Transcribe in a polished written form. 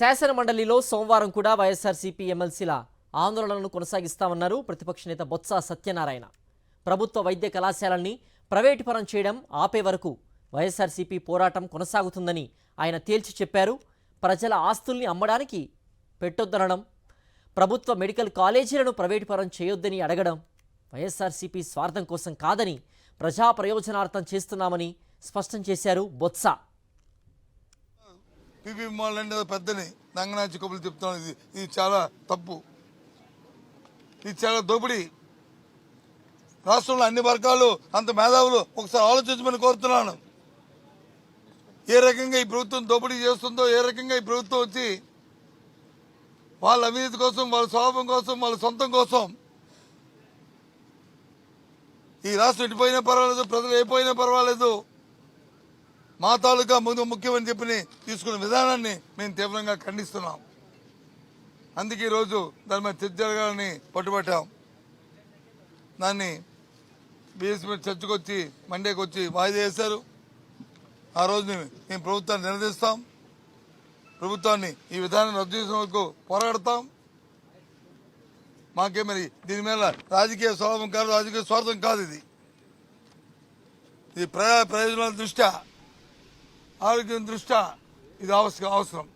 శాసన మండలిలో సోమవారం కూడా వైఎస్ఆర్సీపీ ఎమ్మెల్సీల ఆందోళనలను కొనసాగిస్తామన్నారు ప్రతిపక్ష నేత బొత్స సత్యనారాయణ. ప్రభుత్వ వైద్య కళాశాలల్ని ప్రైవేటు పరం చేయడం ఆపే వరకు వైఎస్ఆర్సీపీ పోరాటం కొనసాగుతుందని ఆయన తేల్చి చెప్పారు. ప్రజల ఆస్తుల్ని అమ్మడానికి పెట్టొద్దనడం, ప్రభుత్వ మెడికల్ కాలేజీలను ప్రైవేటు పరం చేయొద్దని అడగడం వైఎస్ఆర్సీపీ స్వార్థం కోసం కాదని ప్రజా ప్రయోజనార్థం చేస్తున్నామని స్పష్టం చేశారు బొత్స. పీపీ మాల్ అంటే పెద్దని నంగనాచి కబులు చెప్తున్నాను. ఇది చాలా తప్పు, ఇది చాలా దోపిడీ. రాష్ట్రంలో అన్ని వర్గాలు అంత మేధావులు ఒకసారి ఆలోచించమని కోరుతున్నాను. ఏ రకంగా ఈ ప్రభుత్వం దోపిడీ చేస్తుందో, ఏ రకంగా ఈ ప్రభుత్వం వచ్చి వాళ్ళ అవినీతి కోసం, వాళ్ళ స్వభావం కోసం, వాళ్ళ సొంతం కోసం ఈ రాష్ట్రం ఎటుపోయినా పర్వాలేదు, ప్రజలు అయిపోయినా పర్వాలేదు, మా తాలూకా ముందు ముఖ్యమని చెప్పి తీసుకున్న విధానాన్ని మేము తీవ్రంగా ఖండిస్తున్నాం. అందుకే ఈరోజు దాని మీద చర్చ జరగాలని పట్టుబట్టాం. దాన్ని బీఎస్పీ మీద చర్చకు వచ్చి మండేకి వచ్చి వాయిదా చేశారు. ఆ రోజు మేము ప్రభుత్వాన్ని నిలదీస్తాం, ప్రభుత్వాన్ని ఈ విధానం రద్దు చేసిన వరకు పోరాడతాం. మాకే మరి దీని మీద రాజకీయ స్వభావం కాదు, రాజకీయ స్వార్థం కాదు. ఇది ప్రజా ప్రయోజనాల దృష్ట్యా, ఆరోగ్యం దృష్ట్యా ఇది అవసరం.